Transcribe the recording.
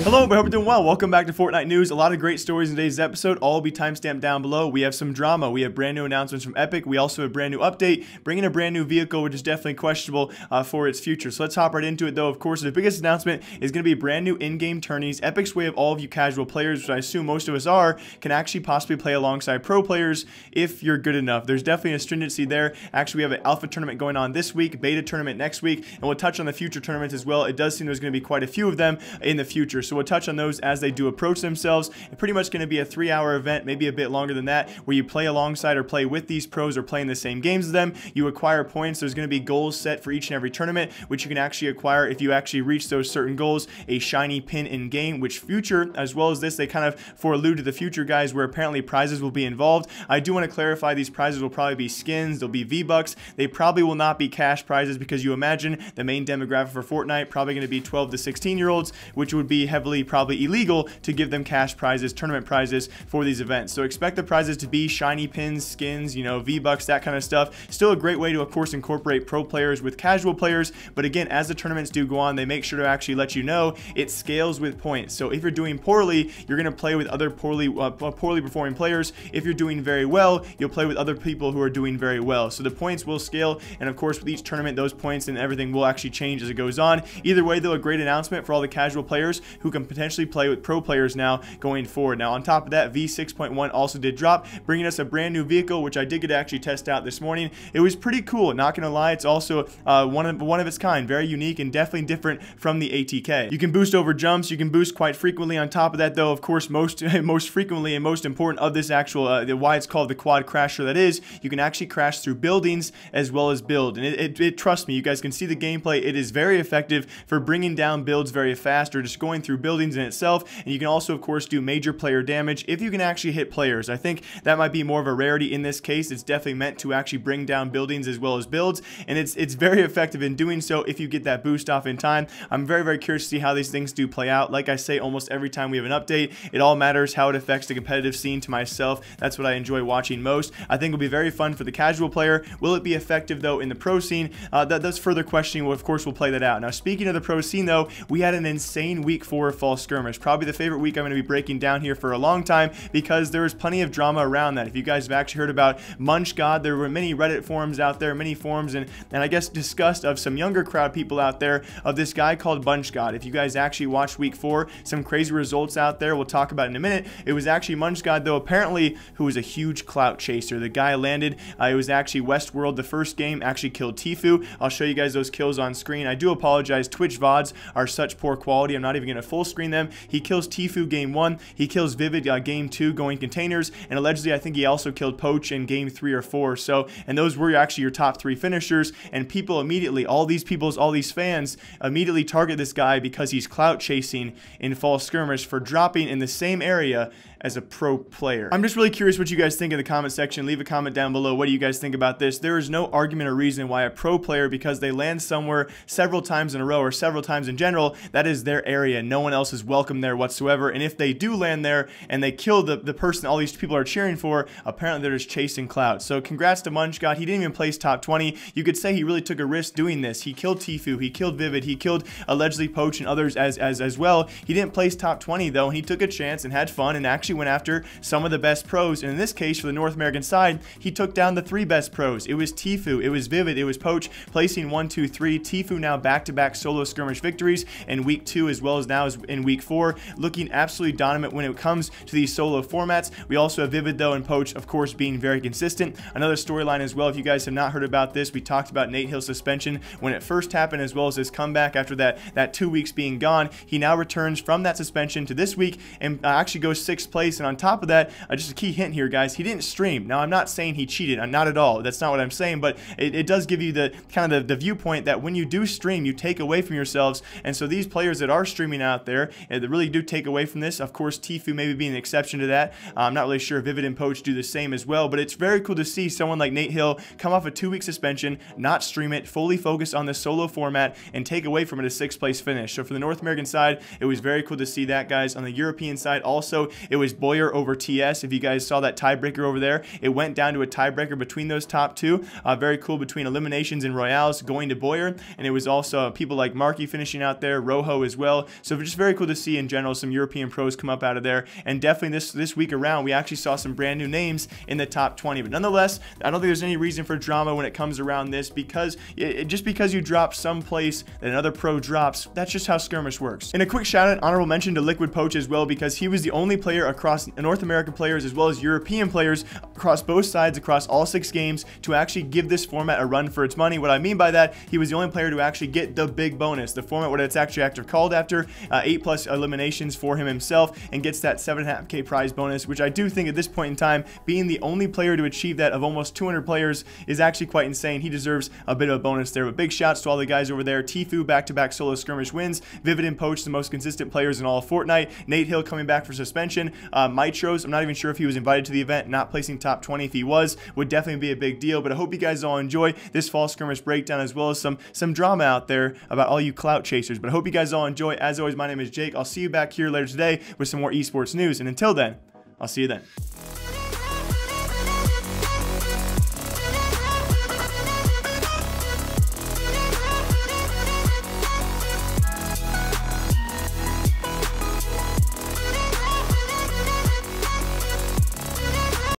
Hello, I hope you're doing well. Welcome back to Fortnite News. A lot of great stories in today's episode. All will be timestamped down below. We have some drama. We have brand new announcements from Epic. We also have a brand new update, bringing a brand new vehicle, which is definitely questionable for its future. So let's hop right into it, though. Of course, the biggest announcement is going to be brand new in-game tourneys. Epic's way of all of you casual players, which I assume most of us are, can actually possibly play alongside pro players if you're good enough. There's definitely a stringency there. Actually, we have an alpha tournament going on this week, beta tournament next week, and we'll touch on the future tournaments as well. It does seem there's going to be quite a few of them in the future. So we'll touch on those as they do approach themselves. It's pretty much going to be a 3-hour event, maybe a bit longer than that, where you play alongside or play with these pros or play in the same games as them. You acquire points. There's going to be goals set for each and every tournament, which you can actually acquire if you actually reach those certain goals. A shiny pin in game, which future, as well as this, they kind of foreallude to the future, guys, where apparently prizes will be involved. I do want to clarify these prizes will probably be skins. They'll be V-Bucks. They probably will not be cash prizes, because you imagine the main demographic for Fortnite probably going to be 12 to 16-year-olds, which would be heavily probably illegal to give them cash prizes, tournament prizes for these events. So expect the prizes to be shiny pins, skins, you know, V-Bucks, that kind of stuff. Still a great way to, of course, incorporate pro players with casual players. But again, as the tournaments do go on, they make sure to actually let you know it scales with points. So if you're doing poorly, you're going to play with other poorly performing players. If you're doing very well, you'll play with other people who are doing very well. So the points will scale, and of course, with each tournament, those points and everything will actually change as it goes on. Either way, though, a great announcement for all the casual players who can potentially play with pro players now going forward. Now, on top of that, V6.1 also did drop, bringing us a brand new vehicle, which I did get to actually test out this morning. It was pretty cool, not gonna lie. It's also one of its kind, very unique and definitely different from the ATK. You can boost over jumps. You can boost quite frequently. On top of that, though, of course, most frequently and most important of this actual why it's called the Quadcrasher, that is, you can actually crash through buildings as well as build. And trust me, you guys can see the gameplay. It is very effective for bringing down builds very fast, or just going through buildings in itself. And you can also, of course, do major player damage if you can actually hit players. I think that might be more of a rarity in this case. It's definitely meant to actually bring down buildings as well as builds, and it's very effective in doing so if you get that boost off in time. I'm very curious to see how these things do play out. Like I say, almost every time we have an update, it all matters how it affects the competitive scene. To myself, that's what I enjoy watching most. I think it'll be very fun for the casual player. Will it be effective, though, in the pro scene? That's further questioning. Well, of course, we'll play that out. Now, speaking of the pro scene, though, we had an insane week 4 of Fall Skirmish. Probably the favorite week I'm going to be breaking down here for a long time, because there was plenty of drama around that. If you guys have actually heard about Munchgawd, there were many Reddit forums out there, many forums, and I guess discussed of some younger crowd people out there of this guy called Munchgawd. If you guys actually watched week 4, some crazy results out there. We'll talk about it in a minute. It was actually Munchgawd, though, apparently, who was a huge clout chaser. The guy landed, it was actually Westworld. The first game actually killed Tfue. I'll show you guys those kills on screen. I do apologize. Twitch VODs are such poor quality. I'm not even going to full screen them. He kills Tfue game 1. He kills Vivid game 2 going containers, and allegedly I think he also killed Poach in game 3 or 4. So, and those were actually your top 3 finishers, and people immediately, all these fans immediately target this guy because he's clout chasing in Fall Skirmish for dropping in the same area as a pro player. I'm just really curious what you guys think in the comment section. Leave a comment down below. What do you guys think about this? There is no argument or reason why a pro player, because they land somewhere several times in a row or several times in general, that is their area. No one else is welcome there whatsoever. And if they do land there and they kill the person all these people are cheering for, apparently they're just chasing clout. So congrats to Munchgawd. He didn't even place top 20. You could say he really took a risk doing this. He killed Tfue. He killed Vivid. He killed allegedly Poach and others as well. He didn't place top 20, though, and he took a chance and had fun and actually went after some of the best pros. And in this case, for the North American side, he took down the 3 best pros. It was Tfue, it was Vivid, it was Poach, placing 1, 2, 3. Tfue now back-to-back solo skirmish victories in week 2 as well as now in week 4, looking absolutely dominant when it comes to these solo formats. We also have Vivid, though, and Poach, of course, being very consistent. Another storyline as well, if you guys have not heard about this, we talked about Nate Hill's suspension when it first happened, as well as his comeback after that 2 weeks being gone. He now returns from that suspension to this week and actually goes 6th place. And on top of that, just a key hint here, guys, he didn't stream. Now, I'm not saying he cheated. I'm not at all. That's not what I'm saying, but it does give you the kind of the viewpoint that when you do stream, you take away from yourselves. And so these players that are streaming out there, they really do take away from this. Of course, Tfue maybe being an exception to that. I'm not really sure if Vivid and Poach do the same as well, but it's very cool to see someone like Nate Hill come off a 2-week suspension, not stream it, fully focus on the solo format, and take away from it a 6th place finish. So for the North American side, it was very cool to see that, guys. On the European side also, it was was Boyer over TS. If you guys saw that tiebreaker over there, it went down to a tiebreaker between those top two. Very cool, between eliminations and royales going to Boyer, and it was also people like Marky finishing out there, Rojo as well. So just very cool to see in general some European pros come up out of there, and definitely this week around we actually saw some brand new names in the top 20. But nonetheless, I don't think there's any reason for drama when it comes around this, because just because you drop someplace that another pro drops, that's just how Skirmish works. And a quick shout out, honorable mention to Liquid Poach as well, because he was the only player across North American players as well as European players across both sides, across all 6 games, to actually give this format a run for its money. What I mean by that, he was the only player to actually get the big bonus, the format what it's actually called after, 8+ eliminations for him himself, and gets that 7.5K prize bonus, which I do think at this point in time, being the only player to achieve that of almost 200 players is actually quite insane. He deserves a bit of a bonus there. But big shouts to all the guys over there. Tfue back-to-back solo skirmish wins. Vivid and Poach, the most consistent players in all of Fortnite. Nate Hill coming back for suspension. Mitros, I'm not even sure if he was invited to the event, not placing top 20. If he was, would definitely be a big deal. But I hope you guys all enjoy this fall skirmish breakdown, as well as some drama out there about all you clout chasers. But I hope you guys all enjoy. As always, my name is Jake. I'll see you back here later today with some more esports news. And until then, I'll see you then.